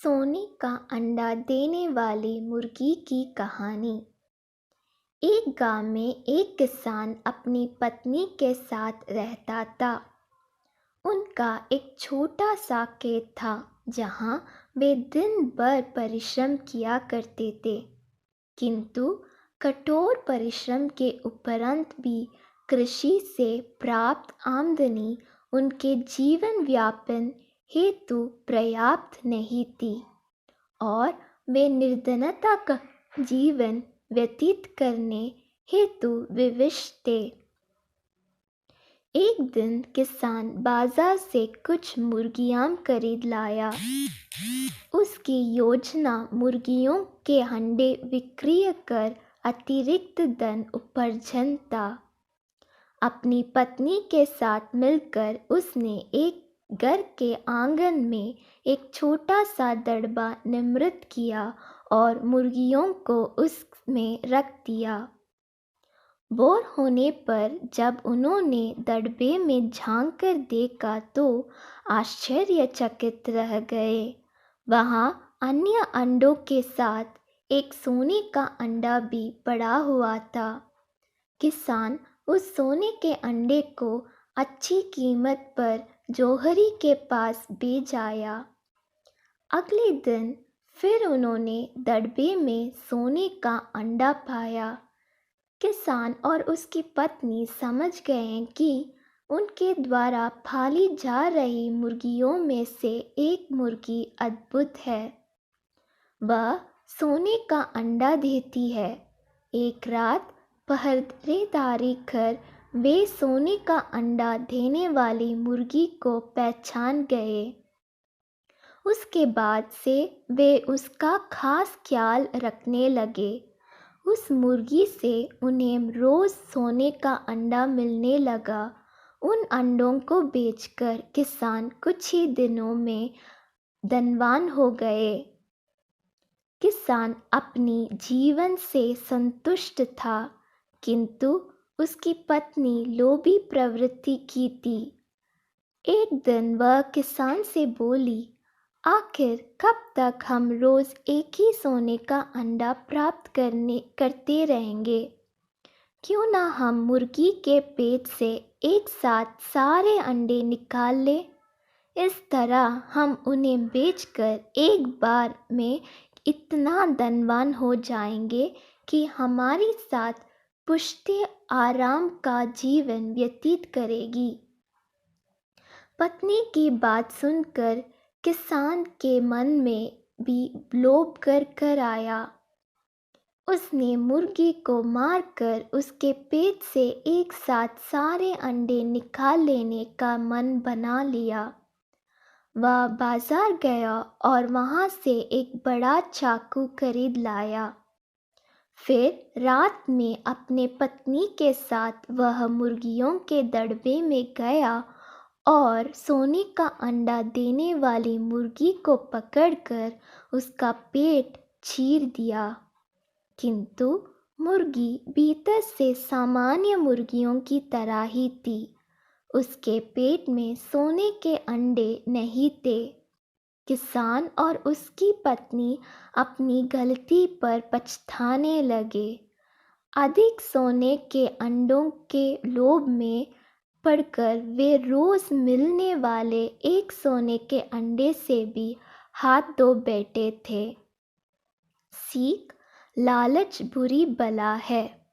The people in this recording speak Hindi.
सोने का अंडा देने वाली मुर्गी की कहानी। एक गांव में एक किसान अपनी पत्नी के साथ रहता था। उनका एक छोटा सा खेत था जहां वे दिन भर परिश्रम किया करते थे। किंतु कठोर परिश्रम के उपरांत भी कृषि से प्राप्त आमदनी उनके जीवन यापन हेतु पर्याप्त नहीं थी और वे निर्धनता का जीवन व्यतीत करने हेतु विवश थे। एक दिन किसान बाजार से कुछ मुर्गियां खरीद लाया। उसकी योजना मुर्गियों के अंडे विक्रय कर अतिरिक्त धन उपार्जन था। अपनी पत्नी के साथ मिलकर उसने एक घर के आंगन में एक छोटा सा दड़बा निर्मित किया और मुर्गियों को उसमें रख दिया। भोर होने पर जब उन्होंने दड़बे में झांक कर देखा तो आश्चर्यचकित रह गए। वहां अन्य अंडों के साथ एक सोने का अंडा भी पड़ा हुआ था। किसान उस सोने के अंडे को अच्छी कीमत पर जौहरी के पास बेच आया। अगले दिन फिर उन्होंने दड़बे में सोने का अंडा पाया। किसान और उसकी पत्नी समझ गए कि उनके द्वारा पाली जा रही मुर्गियों में से एक मुर्गी अद्भुत है। वह सोने का अंडा देती है। एक रात पहरेदारी कर वे सोने का अंडा देने वाली मुर्गी को पहचान गए। उसके बाद से वे उसका खास ख्याल रखने लगे। उस मुर्गी से उन्हें रोज सोने का अंडा मिलने लगा। उन अंडों को बेचकर किसान कुछ ही दिनों में धनवान हो गए। किसान अपनी जीवन से संतुष्ट था, किंतु उसकी पत्नी लोभी प्रवृत्ति की थी। एक दिन वह किसान से बोली, आखिर कब तक हम रोज एक ही सोने का अंडा प्राप्त करते रहेंगे? क्यों ना हम मुर्गी के पेट से एक साथ सारे अंडे निकाल लें? इस तरह हम उन्हें बेचकर एक बार में इतना धनवान हो जाएंगे कि हमारी साथ पुश्ते आराम का जीवन व्यतीत करेगी। पत्नी की बात सुनकर किसान के मन में भी लोभ कर आया। उसने मुर्गी को मारकर उसके पेट से एक साथ सारे अंडे निकाल लेने का मन बना लिया। वह बाजार गया और वहां से एक बड़ा चाकू खरीद लाया। फिर रात में अपने पत्नी के साथ वह मुर्गियों के दड़बे में गया और सोने का अंडा देने वाली मुर्गी को पकड़कर उसका पेट चीर दिया। किंतु मुर्गी भीतर से सामान्य मुर्गियों की तरह ही थी। उसके पेट में सोने के अंडे नहीं थे। किसान और उसकी पत्नी अपनी गलती पर पछताने लगे। अधिक सोने के अंडों के लोभ में पड़कर वे रोज मिलने वाले एक सोने के अंडे से भी हाथ धो बैठे थे। सीख, लालच बुरी बला है।